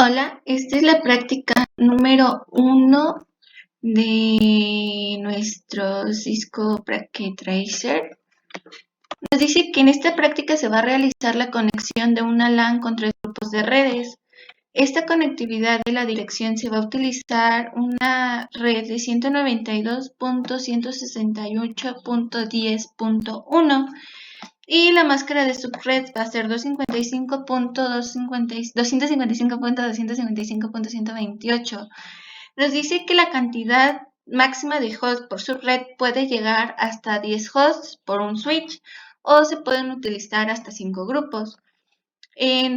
Hola, esta es la práctica número 1 de nuestro Cisco Packet Tracer. Nos dice que en esta práctica se va a realizar la conexión de una LAN con 3 grupos de redes. Esta conectividad de la dirección se va a utilizar una red de 192.168.10.1 y la máscara de subred va a ser 255.255.255.128. Nos dice que la cantidad máxima de hosts por subred puede llegar hasta 10 hosts por un switch o se pueden utilizar hasta 5 grupos.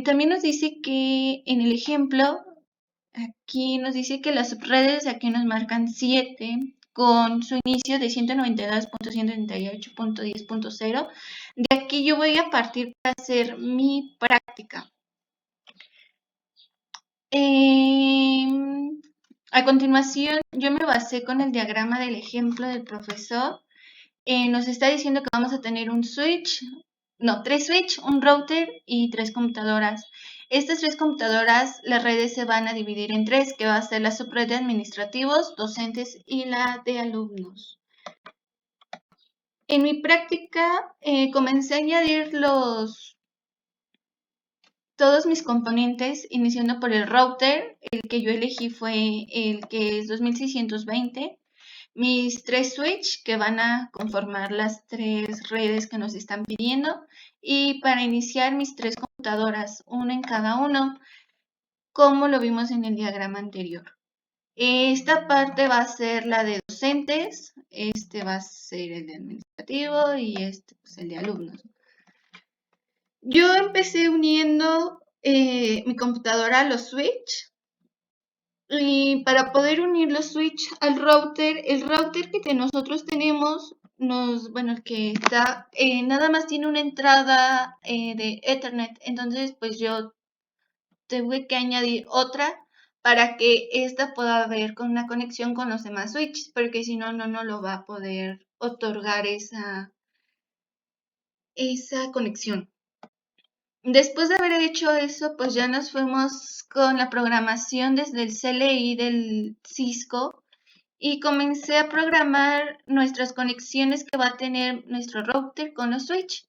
También nos dice que en el ejemplo, aquí nos dice que las subredes, aquí nos marcan 7 con su inicio de 192.138.10.0. De aquí yo voy a partir para hacer mi práctica. A continuación, yo me basé con el diagrama del ejemplo del profesor. Nos está diciendo que vamos a tener un switch, no, 3 switch, un router y 3 computadoras. Estas 3 computadoras, las redes se van a dividir en 3, que va a ser la subred de administrativos, docentes y la de alumnos. En mi práctica comencé a añadir todos mis componentes, iniciando por el router. El que yo elegí fue el que es 2620. Mis 3 switch que van a conformar las 3 redes que nos están pidiendo. Y para iniciar mis 3 computadoras, una en cada uno, como lo vimos en el diagrama anterior. Esta parte va a ser la de docentes, este va a ser el de administrativo y este pues el de alumnos. Yo empecé uniendo mi computadora a los switch. Y para poder unir los switch al router, el router que nosotros tenemos, el que está, nada más tiene una entrada de Ethernet. Entonces, pues yo tuve que añadir otra para que esta pueda ver con una conexión con los demás switches, porque si no, no lo va a poder otorgar esa conexión. Después de haber hecho eso, pues ya nos fuimos con la programación desde el CLI del Cisco y comencé a programar nuestras conexiones que va a tener nuestro router con los switch.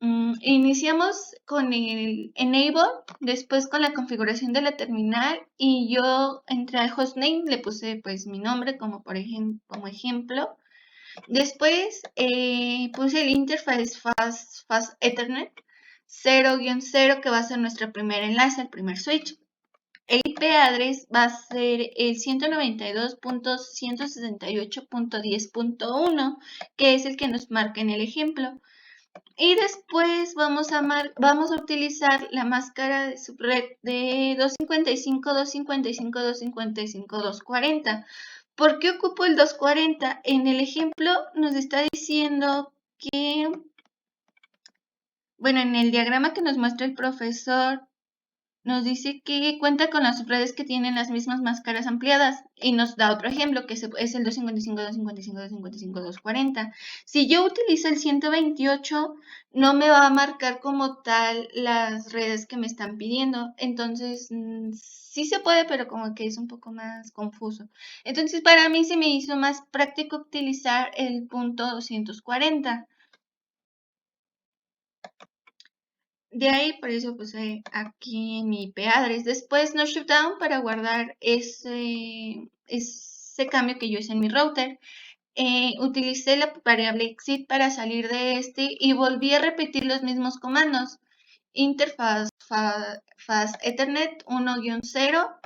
Iniciamos con el enable, después con la configuración de la terminal y yo entré al hostname, le puse pues mi nombre como ejemplo. Después puse el interface fast Ethernet 0-0 que va a ser nuestro primer enlace, el primer switch. El IP address va a ser el 192.168.10.1, que es el que nos marca en el ejemplo. Y después vamos a utilizar la máscara de subred de 255.255.255.240. ¿Por qué ocupo el 240? En el ejemplo nos está diciendo que, en el diagrama que nos muestra el profesor, nos dice que cuenta con las subredes que tienen las mismas máscaras ampliadas y nos da otro ejemplo que es el 255.255.255.240. Si yo utilizo el 128, no me va a marcar como tal las redes que me están pidiendo. Entonces, sí se puede, pero como que es un poco más confuso. Entonces, para mí se me hizo más práctico utilizar el punto 240. De ahí, por eso puse aquí mi IP address. Después no shutdown para guardar ese cambio que yo hice en mi router. Utilicé la variable exit para salir de este y volví a repetir los mismos comandos. Interfaz fast Ethernet 1-0.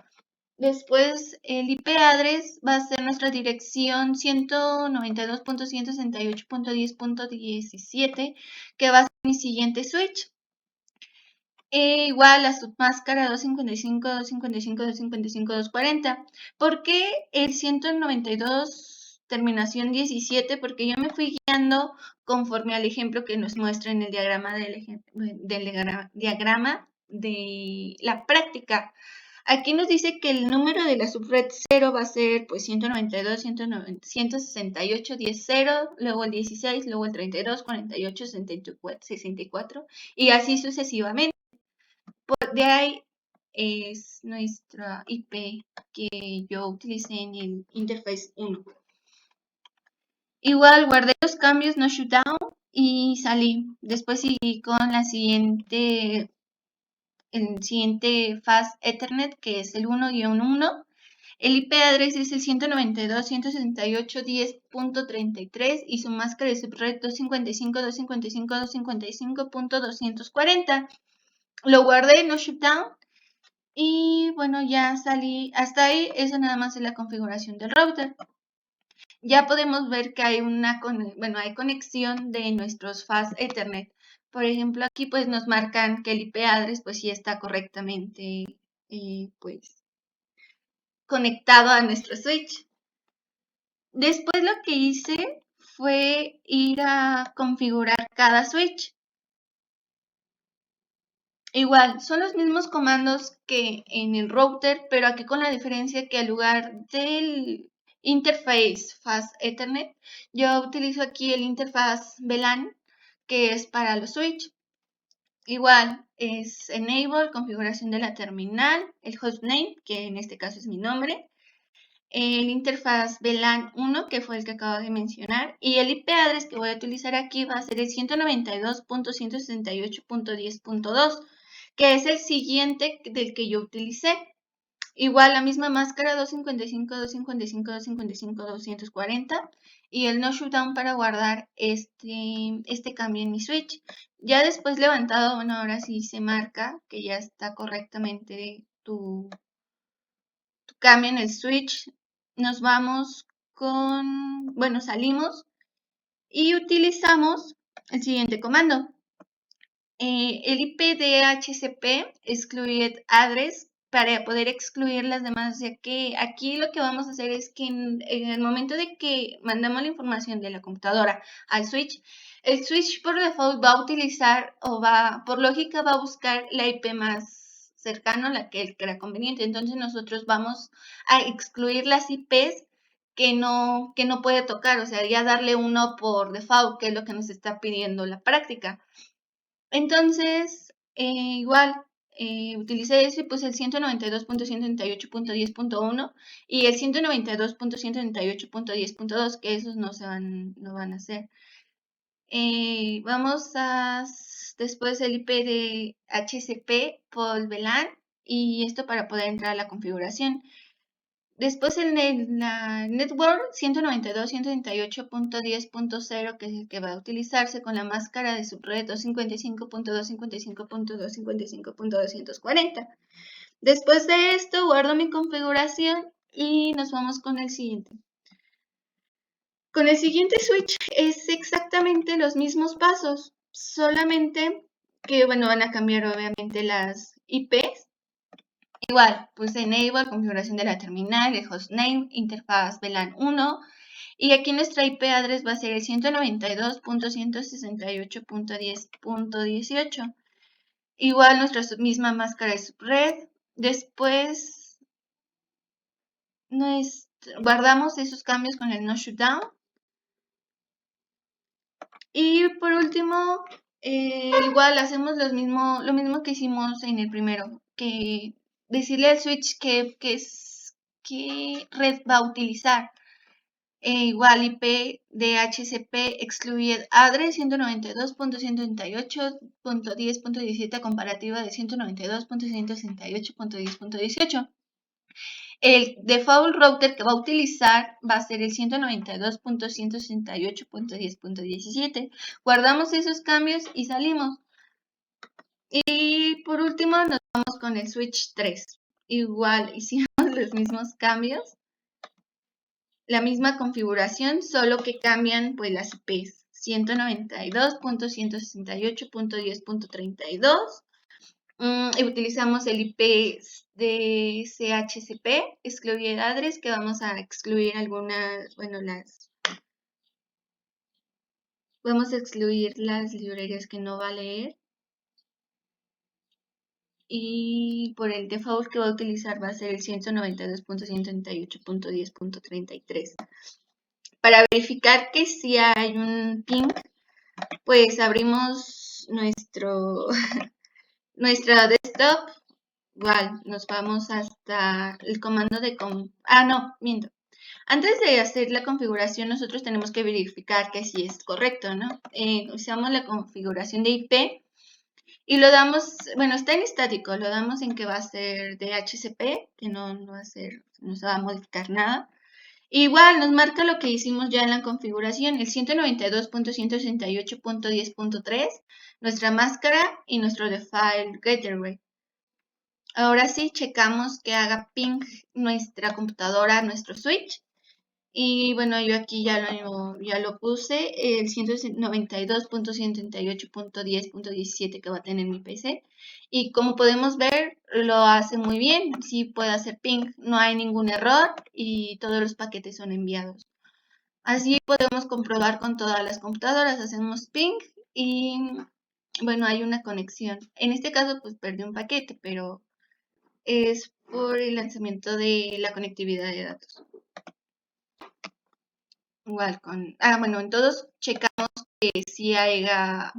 Después el IP address va a ser nuestra dirección 192.168.10.17, que va a ser mi siguiente switch. Igual la submáscara 255, 255, 255, 240. ¿Por qué el 192 terminación 17? Porque yo me fui guiando conforme al ejemplo que nos muestra en el diagrama diagrama de la práctica. Aquí nos dice que el número de la subred 0 va a ser pues 192, 168, 10, 0, luego el 16, luego el 32, 48, 64 y así sucesivamente. De ahí es nuestra IP que yo utilicé en el interface 1. Igual guardé los cambios no shutdown y salí. Después seguí con el siguiente fast Ethernet, que es el 1-1. El IP address es el 192.168.10.33 y su máscara de subred 255.255.255.240. Lo guardé no shutdown y bueno, ya salí. Hasta ahí, eso nada más es la configuración del router. Ya podemos ver que hay hay conexión de nuestros fast Ethernet. Por ejemplo, aquí pues nos marcan que el IP address pues sí está correctamente pues conectado a nuestro switch. Después lo que hice fue ir a configurar cada switch. Igual, son los mismos comandos que en el router, pero aquí con la diferencia que al lugar del interface Fast Ethernet, yo utilizo aquí el interfaz VLAN, que es para los switch. Igual, es Enable, configuración de la terminal, el hostname, que en este caso es mi nombre, el interfaz VLAN 1, que fue el que acabo de mencionar, y el IP address que voy a utilizar aquí va a ser el 192.168.10.2, que es el siguiente del que yo utilicé. Igual la misma máscara 255.255.255.240 y el no shutdown para guardar este cambio en mi switch. Ya después levantado, bueno, ahora sí se marca que ya está correctamente tu cambio en el switch. Nos vamos salimos y utilizamos el siguiente comando. El IP de DHCP exclude address para poder excluir las demás, ya que aquí lo que vamos a hacer es que en el momento de que mandamos la información de la computadora al switch, el switch por default va a utilizar por lógica va a buscar la IP más cercana, la que era conveniente. Entonces nosotros vamos a excluir las IPs que no puede tocar, o sea, ya darle uno por default, que es lo que nos está pidiendo la práctica. Entonces, igual, utilicé ese, pues el 192.168.10.1 y el 192.168.10.2, que esos no van a hacer. Después el IP de HCP por VLAN y esto para poder entrar a la configuración. Después en la network 192.168.10.0, que es el que va a utilizarse con la máscara de subred 255.255.255.240. Después de esto guardo mi configuración y nos vamos con el siguiente. Con el siguiente switch es exactamente los mismos pasos, solamente que bueno, van a cambiar obviamente las IPs. Igual, pues enable, configuración de la terminal, el hostname, interfaz VLAN 1. Y aquí nuestra IP address va a ser el 192.168.10.18. Igual nuestra misma máscara de subred. Después guardamos esos cambios con el no shutdown. Y por último, igual hacemos lo mismo que hicimos en el primero, que decirle al switch qué red va a utilizar. Igual IP DHCP excluye address 192.168.10.17 comparativa de 192.168.10.18. El default router que va a utilizar va a ser el 192.168.10.17. Guardamos esos cambios y salimos. Y por último nos vamos con el switch 3. Igual hicimos los mismos cambios, la misma configuración, solo que cambian pues las IPs. 192.168.10.32. Y utilizamos el IP de CHCP, excluir address, que vamos a excluir vamos a excluir las librerías que no va a leer. Y por el default que va a utilizar va a ser el 192.138.10.33. Para verificar que si hay un ping, pues abrimos nuestro Nuestra desktop, igual, nos vamos hasta el comando de... no, miento. Antes de hacer la configuración, nosotros tenemos que verificar que sí es correcto, ¿no? Usamos la configuración de IP y lo damos, bueno, está en estático, lo damos en que va a ser DHCP, que no va a ser, no se va a modificar nada. Igual nos marca lo que hicimos ya en la configuración, el 192.168.10.3, nuestra máscara y nuestro default gateway. Ahora sí, checamos que haga ping nuestra computadora, nuestro switch. Y bueno, yo aquí ya lo puse, el 192.138.10.17 que va a tener mi PC. Y como podemos ver, lo hace muy bien, sí puede hacer ping, no hay ningún error y todos los paquetes son enviados. Así podemos comprobar con todas las computadoras, hacemos ping y bueno, hay una conexión. En este caso, pues perdí un paquete, pero es por el lanzamiento de la conectividad de datos. Igual bueno, en todos checamos que sí haya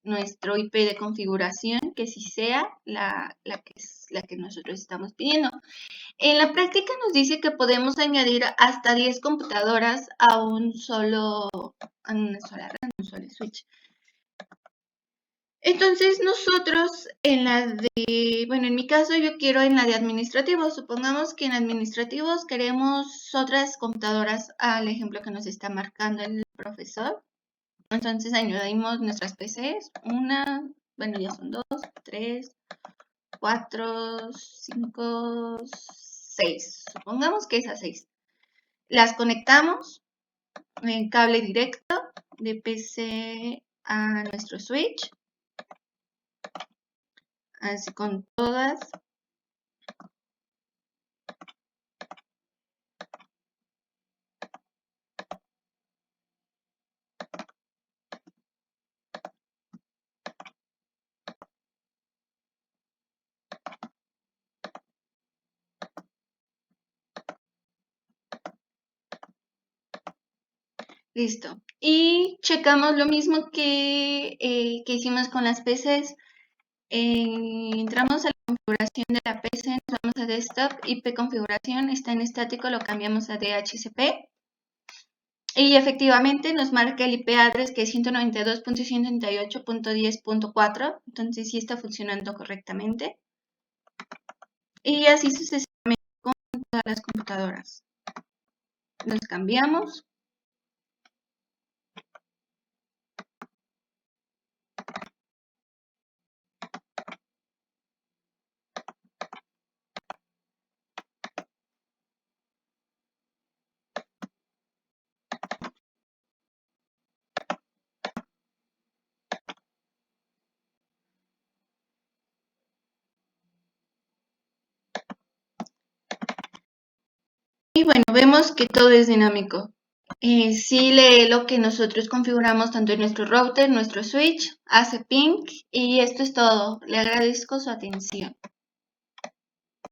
nuestro IP de configuración, que sí sea la que nosotros estamos pidiendo. En la práctica nos dice que podemos añadir hasta 10 computadoras a una sola red, un solo switch. Entonces nosotros en mi caso yo quiero en la de administrativos. Supongamos que en administrativos queremos otras computadoras al ejemplo que nos está marcando el profesor. Entonces añadimos nuestras PCs. Ya son 2, 3, 4, 5, 6. Supongamos que esas 6. Las conectamos en cable directo de PC a nuestro switch. Así con todas. Listo. Y checamos lo mismo que hicimos con las PCs. Entramos a la configuración de la PC, nos vamos a Desktop, IP configuración, está en estático, lo cambiamos a DHCP. Y efectivamente nos marca el IP address que es 192.168.10.4, entonces sí está funcionando correctamente. Y así sucesivamente con todas las computadoras. Los cambiamos. Y bueno, vemos que todo es dinámico. Sí lee lo que nosotros configuramos tanto en nuestro router, nuestro switch, hace ping y esto es todo. Le agradezco su atención.